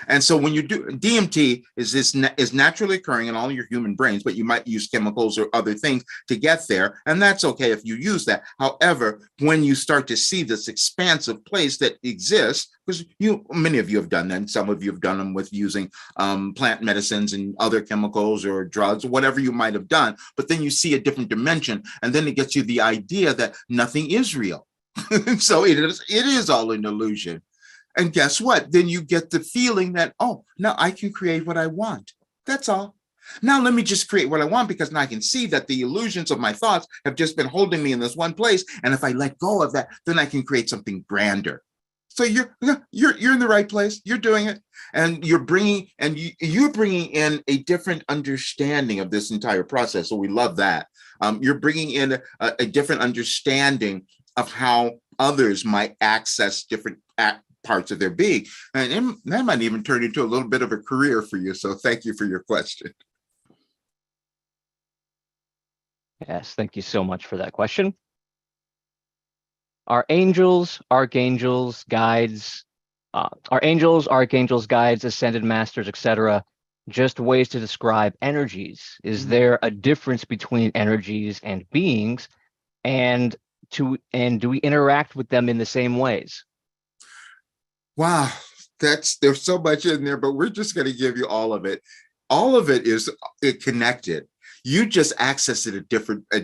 And so when you do, DMT is naturally occurring in all your human brains, but you might use chemicals or other things to get there. And that's okay if you use that. However, when you start to see this expansive place that exists, because many of you have done that, and some of you have done them with using plant medicines and other chemicals or drugs, or whatever you might have done, but then you see a different dimension, and then it gets you the idea that nothing is real. So it is all an illusion. And guess what? Then you get the feeling that, oh, now I can create what I want. That's all. Now let me just create what I want, because now I can see that the illusions of my thoughts have just been holding me in this one place. And if I let go of that, then I can create something grander. So you're in the right place. You're doing it, and you're bringing in a different understanding of this entire process. So we love that. You're bringing in a different understanding of how others might access different parts of their being. And that might even turn into a little bit of a career for you. So thank you for your question. Yes, thank you so much for that question. Are angels, archangels, guides, ascended masters, etc., just ways to describe energies? Is there a difference between energies and beings, and do we interact with them in the same ways? Wow, there's so much in there, but we're just going to give you all of it. All of it is connected. You just access it at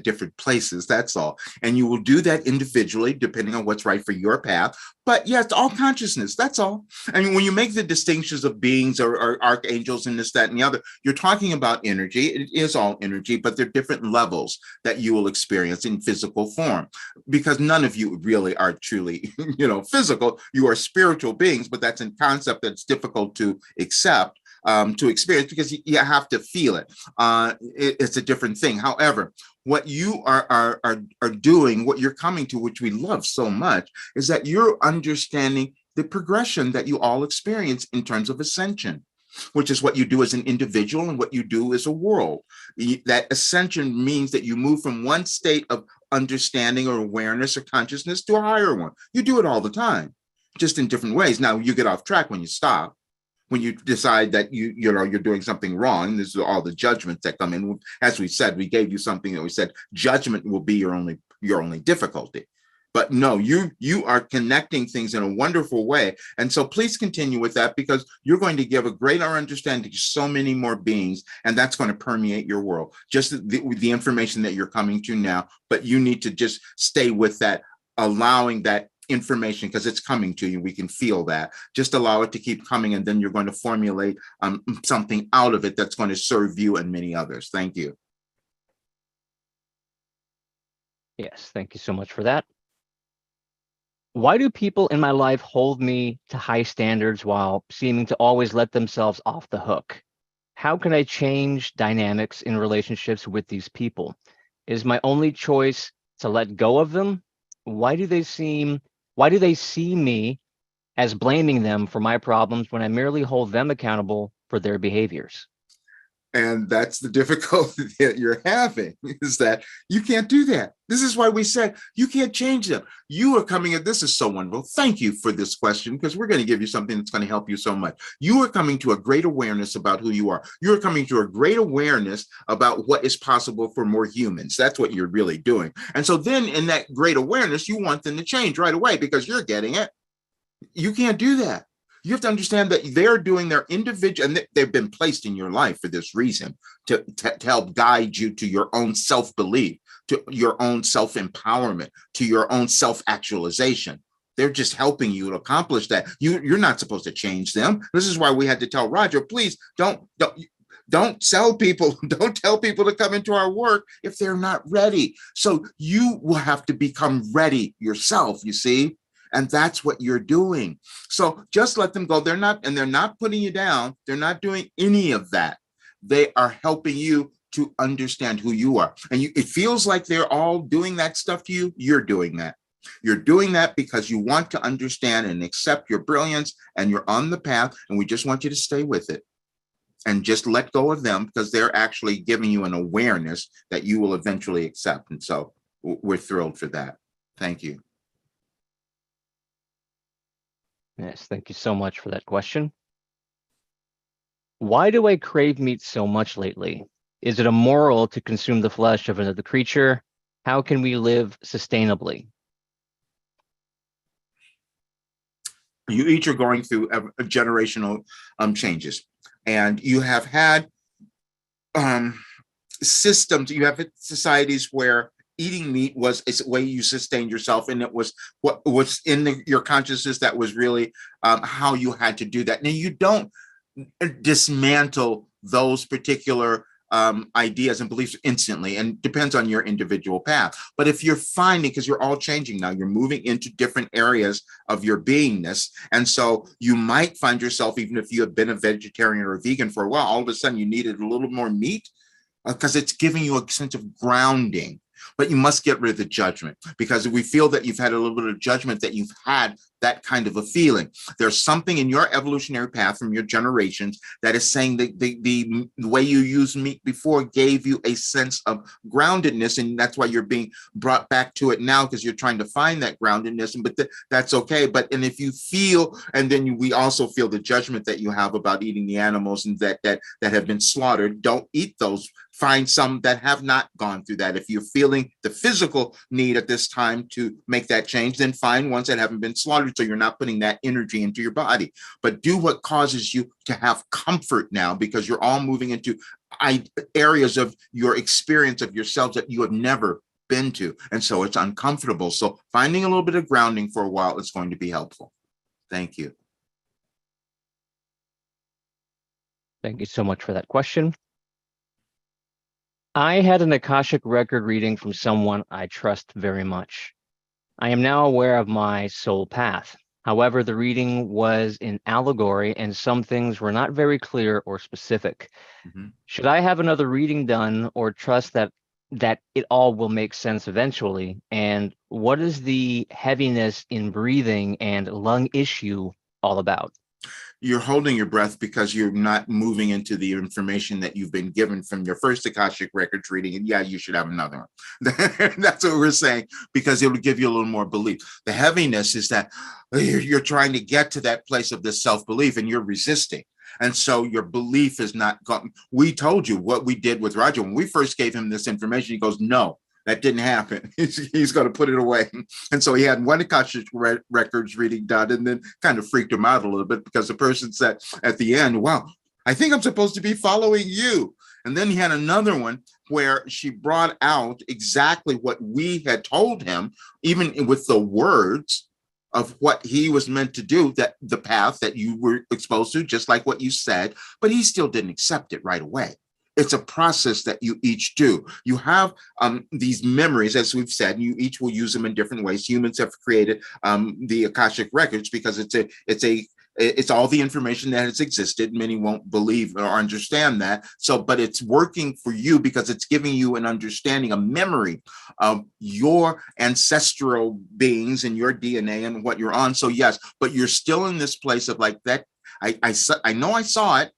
different places. That's all. And you will do that individually, depending on what's right for your path. But yeah, it's all consciousness. That's all. I mean, when you make the distinctions of beings or archangels and this, that, and the other, you're talking about energy. It is all energy, but there are different levels that you will experience in physical form, because none of you really are truly, physical. You are spiritual beings, but that's a concept that's difficult to accept. To experience, because you have to feel it. It's a different thing. However, what you are doing, what you're coming to, which we love so much, is that you're understanding the progression that you all experience in terms of ascension, which is what you do as an individual and what you do as a world. That ascension means that you move from one state of understanding or awareness or consciousness to a higher one. You do it all the time, just in different ways. Now, you get off track when you stop. When you decide that you're doing something wrong. This is all the judgments that come in. As we said, we gave you something that we said judgment will be your only difficulty. But no, you are connecting things in a wonderful way. And so please continue with that, because you're going to give a greater understanding to so many more beings, and that's going to permeate your world. Just the information that you're coming to now, but you need to just stay with that, allowing that information, because it's coming to you. We can feel that. Just allow it to keep coming, and then you're going to formulate something out of it that's going to serve you and many others. Thank you. Yes, thank you so much for that. Why do people in my life hold me to high standards while seeming to always let themselves off the hook? How can I change dynamics in relationships with these people? Is my only choice to let go of them? Why do they see me as blaming them for my problems when I merely hold them accountable for their behaviors? And that's the difficulty that you're having, is that you can't do that. This is why we said you can't change them. You are coming at this is so wonderful. Thank you for this question, because we're going to give you something that's going to help you so much. You are coming to a great awareness about who you are. You're coming to a great awareness about what is possible for more humans. That's what you're really doing. And so then in that great awareness, you want them to change right away because you're getting it. You can't do that. You have to understand that they're doing their individual, and they've been placed in your life for this reason, to help guide you to your own self-belief, to your own self-empowerment, to your own self-actualization. They're just helping you to accomplish that. You're not supposed to change them. This is why we had to tell Roger, please don't sell people, don't tell people to come into our work if they're not ready. So you will have to become ready yourself, you see? And that's what you're doing. So just let them go. They're not putting you down. They're not doing any of that. They are helping you to understand who you are. And it feels like they're all doing that stuff to you. You're doing that. You're doing that because you want to understand and accept your brilliance, and you're on the path, and we just want you to stay with it and just let go of them, because they're actually giving you an awareness that you will eventually accept. And so we're thrilled for that. Thank you. Yes, thank you so much for that question. Why do I crave meat so much lately? Is it immoral to consume the flesh of another creature? How can we live sustainably? You each are going through a generational changes, and you have had systems. You have societies where eating meat was a way you sustained yourself, and it was what was in your consciousness that was really how you had to do that. Now, you don't dismantle those particular ideas and beliefs instantly, and depends on your individual path. But if you're finding, because you're all changing now, you're moving into different areas of your beingness, and so you might find yourself, even if you have been a vegetarian or a vegan for a while, all of a sudden you needed a little more meat, because it's giving you a sense of grounding. But you must get rid of the judgment, because if we feel that you've had a little bit of judgment, that you've had that kind of a feeling. There's something in your evolutionary path from your generations that is saying that the way you used meat before gave you a sense of groundedness, and that's why you're being brought back to it now, because you're trying to find that groundedness. But that's okay. But and if you feel, and then we also feel the judgment that you have about eating the animals and that have been slaughtered, don't eat those. Find some that have not gone through that. If you're feeling the physical need at this time to make that change, then find ones that haven't been slaughtered, so you're not putting that energy into your body. But do what causes you to have comfort now, because you're all moving into areas of your experience of yourselves that you have never been to. And so it's uncomfortable. So finding a little bit of grounding for a while is going to be helpful. Thank you. Thank you so much for that question. I had an Akashic record reading from someone I trust very much. I am now aware of my soul path. However, the reading was in allegory and some things were not very clear or specific. Mm-hmm. Should I have another reading done, or trust that it all will make sense eventually? And what is the heaviness in breathing and lung issue all about? You're holding your breath because you're not moving into the information that you've been given from your first Akashic Records reading. And yeah, you should have another one. That's what we're saying, because it will give you a little more belief. The heaviness is that you're trying to get to that place of this self-belief, and you're resisting. And so your belief is not gone. We told you what we did with Roger. When we first gave him this information, he goes, no, that didn't happen. He's going to put it away. And so he had one Akashic Records reading done, and then kind of freaked him out a little bit because the person said at the end, wow, I think I'm supposed to be following you. And then he had another one where she brought out exactly what we had told him, even with the words of what he was meant to do, that the path that you were exposed to, just like what you said, but he still didn't accept it right away. It's a process that you each do. You have these memories, as we've said, and you each will use them in different ways. Humans have created the Akashic Records because it's all the information that has existed. Many won't believe or understand that. So, but it's working for you because it's giving you an understanding, a memory of your ancestral beings and your DNA and what you're on. So yes, but you're still in this place of like that. I know I saw it.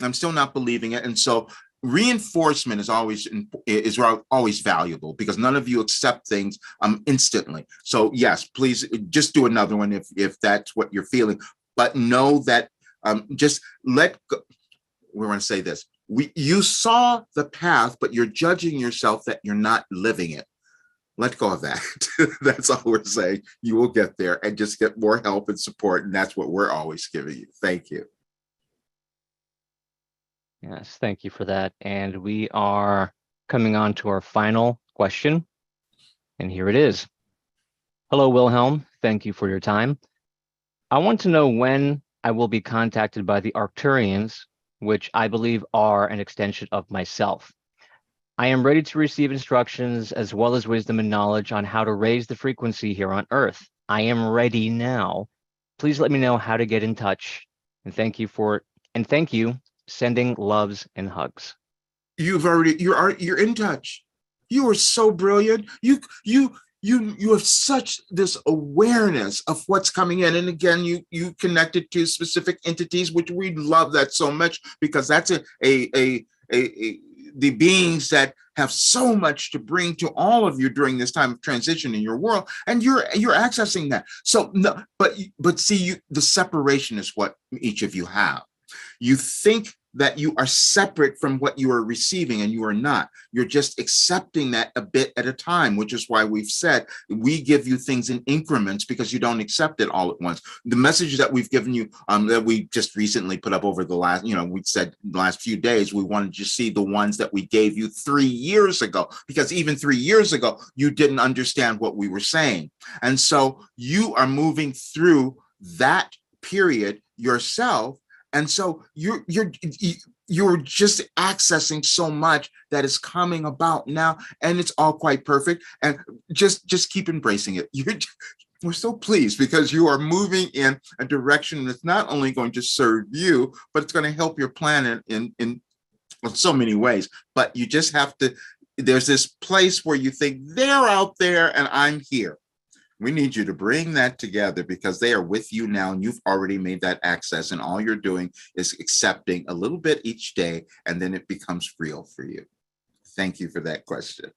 I'm still not believing it. And so reinforcement is always valuable because none of you accept things instantly. So yes, please just do another one if that's what you're feeling. But know that just let go. We want to say this. You saw the path, but you're judging yourself that you're not living it. Let go of that. That's all we're saying. You will get there and just get more help and support. And that's what we're always giving you. Thank you. Yes, thank you for that. And we are coming on to our final question. And here it is. Hello, Wilhelm. Thank you for your time. I want to know when I will be contacted by the Arcturians, which I believe are an extension of myself. I am ready to receive instructions as well as wisdom and knowledge on how to raise the frequency here on Earth. I am ready now. Please let me know how to get in touch. And thank you. Sending loves and hugs. You're in touch. You are so brilliant. You have such this awareness of what's coming in. And again, you connected to specific entities, which we love that so much because that's the beings that have so much to bring to all of you during this time of transition in your world, and you're accessing that. So no, but see, the separation is what each of you have. You think that you are separate from what you are receiving, and you are not. You're just accepting that a bit at a time, which is why we've said we give you things in increments because you don't accept it all at once. The message that we've given you, that we just recently put up over the last, we said the last few days, we wanted to see the ones that we gave you 3 years ago, because even 3 years ago, you didn't understand what we were saying. And so you are moving through that period yourself. And so you're just accessing so much that is coming about now, and it's all quite perfect. And just keep embracing it. We're so pleased because you are moving in a direction that's not only going to serve you, but it's going to help your planet in so many ways. But you just have to. There's this place where you think they're out there and I'm here. We need you to bring that together because they are with you now and you've already made that access, and all you're doing is accepting a little bit each day, and then it becomes real for you. Thank you for that question.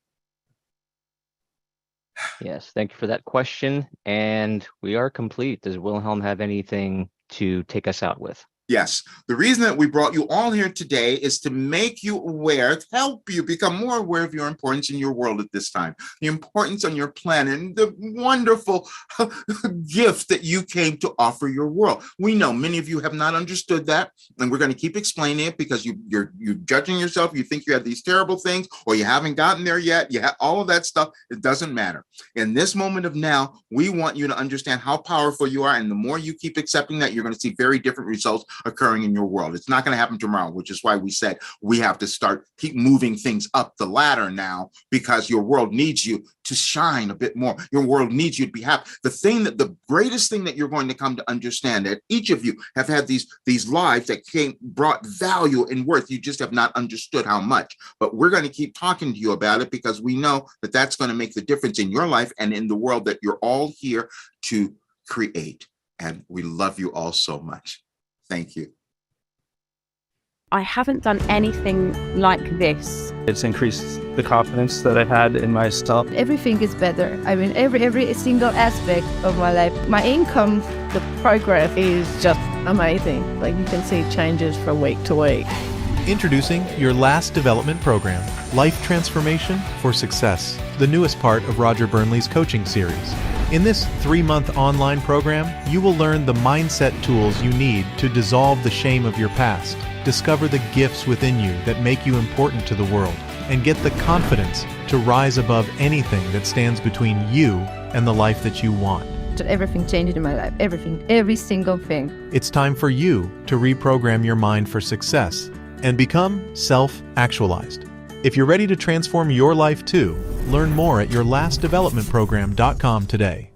Yes, thank you for that question. And we are complete. Does Wilhelm have anything to take us out with? Yes, the reason that we brought you all here today is to make you aware, to help you become more aware of your importance in your world at this time, the importance on your planet, and the wonderful gift that you came to offer your world. We know many of you have not understood that, and we're going to keep explaining it because you're judging yourself. You think you have these terrible things, or you haven't gotten there yet. You have all of that stuff. It doesn't matter. In this moment of now, we want you to understand how powerful you are, and the more you keep accepting that, you're going to see very different results occurring in your world. It's not going to happen tomorrow, which is why we said we have to keep moving things up the ladder now, because your world needs you to shine a bit more. Your world needs you to be happy. The greatest thing that you're going to come to understand, that each of you have had these lives that brought value and worth. You just have not understood how much, but we're going to keep talking to you about it because we know that that's going to make the difference in your life and in the world that you're all here to create. And we love you all so much. Thank you. I haven't done anything like this. It's increased the confidence that I've had in myself. Everything is better. I mean, every single aspect of my life. My income, the progress is just amazing. Like, you can see changes from week to week. Introducing your last development program, Life Transformation for Success, the newest part of Roger Burnley's coaching series. In this 3-month online program, you will learn the mindset tools you need to dissolve the shame of your past, discover the gifts within you that make you important to the world, and get the confidence to rise above anything that stands between you and the life that you want. Everything changed in my life. Everything. Every single thing. It's time for you to reprogram your mind for success and become self-actualized. If you're ready to transform your life too, learn more at yourlastdevelopmentprogram.com today.